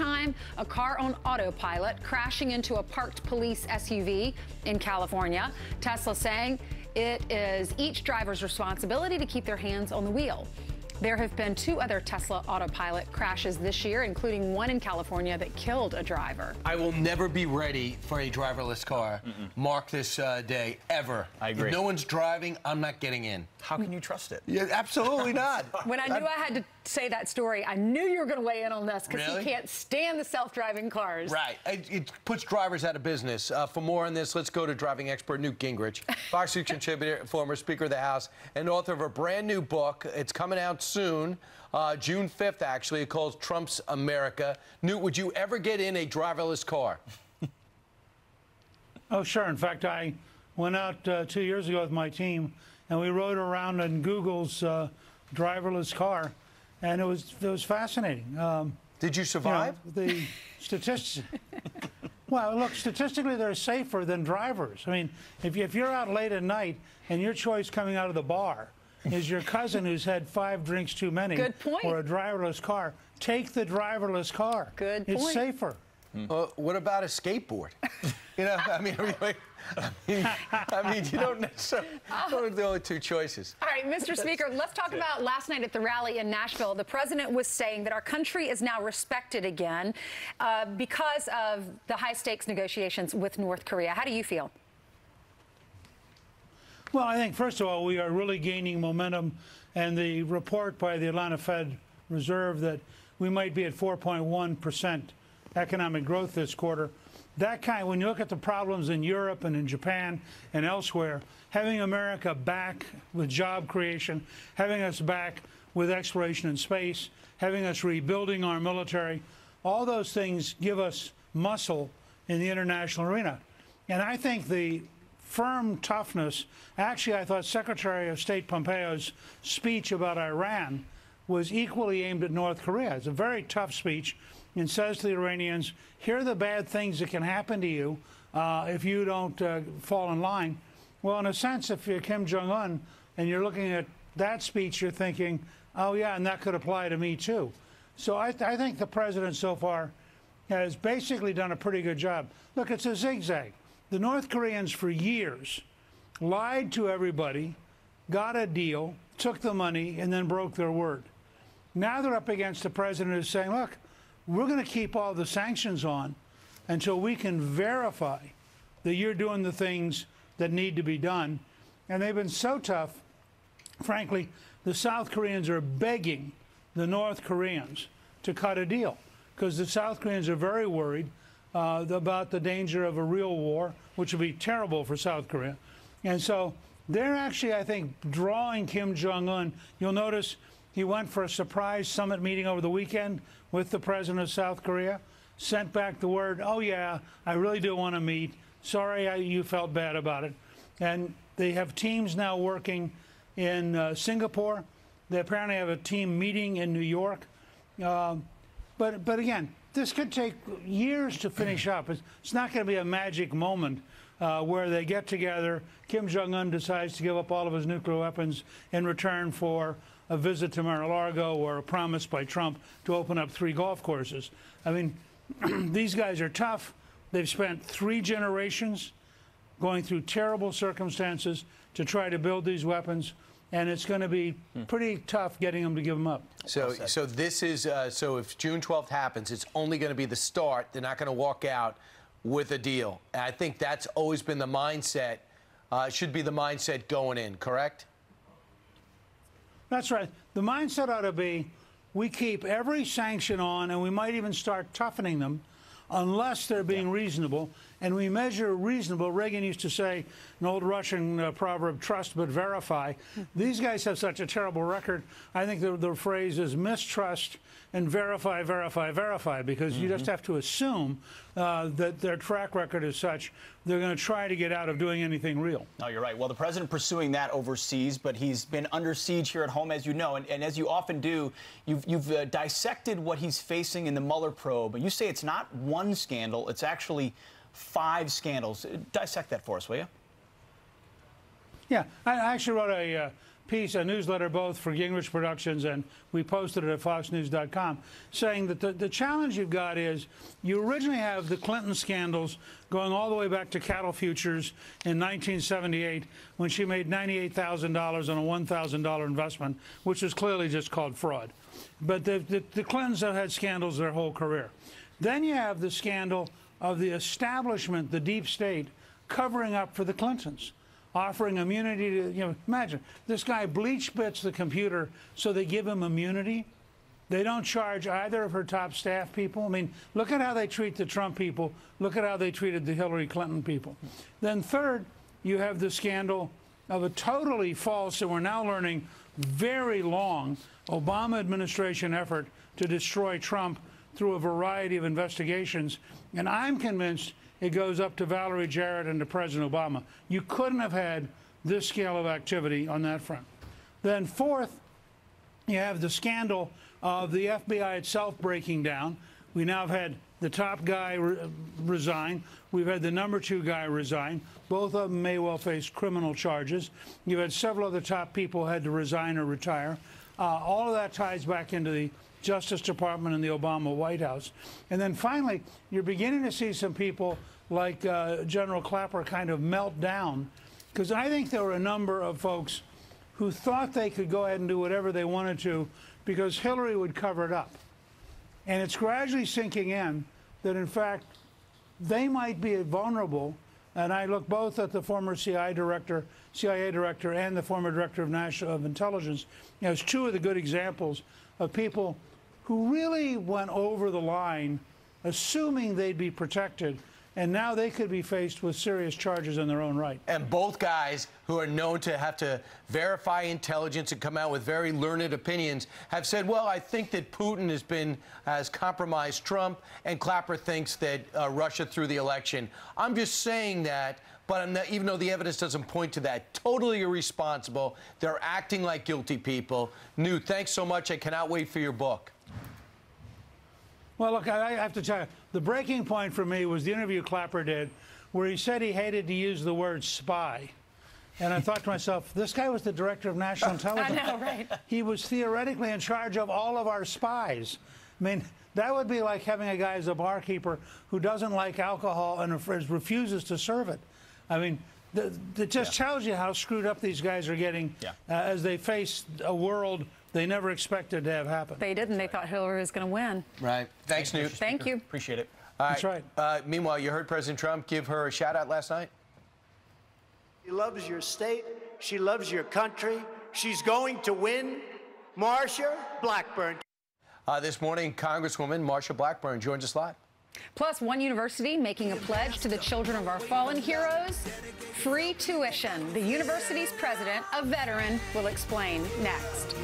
time, a car on autopilot crashing into a parked police SUV in California. Tesla saying it is each driver's responsibility to keep their hands on the wheel. There have been 2 other Tesla autopilot crashes this year, including one in California that killed a driver. I will never be ready for a driverless car. Mark this day, ever. I agree. If no one's driving, I'm not getting in. How can you trust it? Yeah, absolutely not. When I knew I had to say that story, I knew you were going to weigh in on this because Really? he can't stand the self-driving cars. Right. It puts drivers out of business. For more on this, let's go to driving expert Newt Gingrich, Fox News contributor, former Speaker of the House, and author of a brand new book. It's coming out soon, June 5th, actually. It calls Trump's America. Newt, would you ever get in a driverless car? Oh, sure. In fact, I went out 2 years ago with my team, and we rode around in Google's driverless car, and it was fascinating. Did you survive? You know, the statistics. Well, look, statistically, they're safer than drivers. I mean, if you're out late at night and your choice coming out of the bar is your cousin who's had 5 drinks too many, Good point. or a driverless car, take the driverless car. Good point. It's safer. What about a skateboard? You know, I mean, you don't necessarily. Those are the only 2 choices. All right, Mr. Speaker, let's talk about last night at the rally in Nashville. The president was saying that our country is now respected again because of the high-stakes negotiations with North Korea. How do you feel? Well, I think, first of all, we are really gaining momentum, and the report by the Atlanta Fed Reserve that we might be at 4.1% economic growth this quarter. That kind, when you look at the problems in Europe and in Japan and elsewhere, having America back with job creation, having us back with exploration in space, having us rebuilding our military, all those things give us muscle in the international arena. And I think the firm toughness, actually, I thought Secretary of State Pompeo's speech about Iran was equally aimed at North Korea. It's a very tough speech, and says to the Iranians, here are the bad things that can happen to you if you don't fall in line. Well, in a sense, if you're Kim Jong-un and you're looking at that speech, you're thinking, oh, yeah, and that could apply to me, too. So I think the president so far has basically done a pretty good job. Look, it's a zigzag. The North Koreans, for years, lied to everybody, got a deal, took the money, and then broke their word. Now they're up against the president who's saying, look, we're going to keep all the sanctions on until we can verify that you're doing the things that need to be done. And they've been so tough, frankly, the South Koreans are begging the North Koreans to cut a deal because the South Koreans are very worried about the danger of a real war, which would be terrible for South Korea. And so they're actually, I think, drawing Kim Jong-un. You'll notice he went for a surprise summit meeting over the weekend with the president of South Korea, sent back the word, oh, yeah, I really do want to meet. Sorry you felt bad about it. And they have teams now working in Singapore. They apparently have a team meeting in New York. But again, this could take years to finish up. It's not going to be a magic moment where they get together, Kim Jong-un decides to give up all of his nuclear weapons in return for a visit to Mar-a-Lago or a promise by Trump to open up 3 golf courses. I mean, these guys are tough. They've spent 3 generations going through terrible circumstances to try to build these weapons, and it's going to be pretty tough getting them to give them up. So this is so if June 12th happens, it's only going to be the start. They're not going to walk out with a deal. And I think that's always been the mindset. Should be the mindset going in, correct? That's right. The mindset ought to be we keep every sanction on, and we might even start toughening them unless they're being reasonable. And we measure reasonable. Reagan used to say, an old Russian proverb, trust but verify. These guys have such a terrible record. I think the phrase is mistrust and verify, verify, verify, because you just have to assume that their track record is such they're going to try to get out of doing anything real. No, you're right. Well, the president pursuing that overseas, but he's been under siege here at home, as you know. And as you often do, you've dissected what he's facing in the Mueller probe. You say it's not one scandal, it's actually 5 scandals. Dissect that for us, will you? Yeah, I actually wrote a piece, a newsletter both for Gingrich Productions, and we posted it at foxnews.com, saying that the challenge you've got is you originally have the Clinton scandals going all the way back to cattle futures in 1978 when she made $98,000 on a $1,000 investment, which was clearly just called fraud. But the Clintons have had scandals their whole career. Then you have the scandal of the establishment, the deep state, covering up for the Clintons, offering immunity to, imagine, this guy bleach bits the computer so they give him immunity. They don't charge either of her top staff people. I mean, look at how they treat the Trump people. Look at how they treated the Hillary Clinton people. Then third, you have the scandal of a totally false, and we're now learning, very long Obama administration effort to destroy Trump through a variety of investigations. And I'm convinced it goes up to Valerie Jarrett and to President Obama. You couldn't have had this scale of activity on that front. Then fourth, you have the scandal of the FBI itself breaking down. We now have had the top guy resign. We've had the number 2 guy resign. Both of them may well face criminal charges. You've had several other top people had to resign or retire. All of that ties back into the Justice Department and the Obama White House. And then finally, you're beginning to see some people like General Clapper kind of melt down, because I think there were a number of folks who thought they could go ahead and do whatever they wanted to because Hillary would cover it up. And it's gradually sinking in that, in fact, they might be vulnerable. And I look both at the former CIA director and the former director of National Intelligence as two of the good examples of people who really went over the line, assuming they'd be protected, and now they could be faced with serious charges in their own right. And both guys who are known to have to verify intelligence and come out with very learned opinions have said, well, I think that Putin has compromised Trump, and Clapper thinks that Russia threw the election. I'm just saying that, but even though the evidence doesn't point to that, totally irresponsible. They're acting like guilty people. Newt, thanks so much. I cannot wait for your book. Well, look, I have to tell you, the breaking point for me was the interview Clapper did where he said he hated to use the word spy. And I thought to myself, this guy was the director of national intelligence. I know, right? He was theoretically in charge of all of our spies. I mean, that would be like having a guy as a barkeeper who doesn't like alcohol and refuses to serve it. I mean, it just tells you how screwed up these guys are getting as they face a world they never expected to have happen. They didn't. They thought Hillary was going to win. Right. Thanks, Newt. Thank you. Appreciate it. All right. That's right. Meanwhile, you heard President Trump give her a shout-out last night? She loves your state. She loves your country. She's going to win. Marsha Blackburn. This morning, Congresswoman Marsha Blackburn joins us live. Plus, one university making a pledge to the children of our fallen heroes. Free tuition. The university's president, a veteran, will explain next.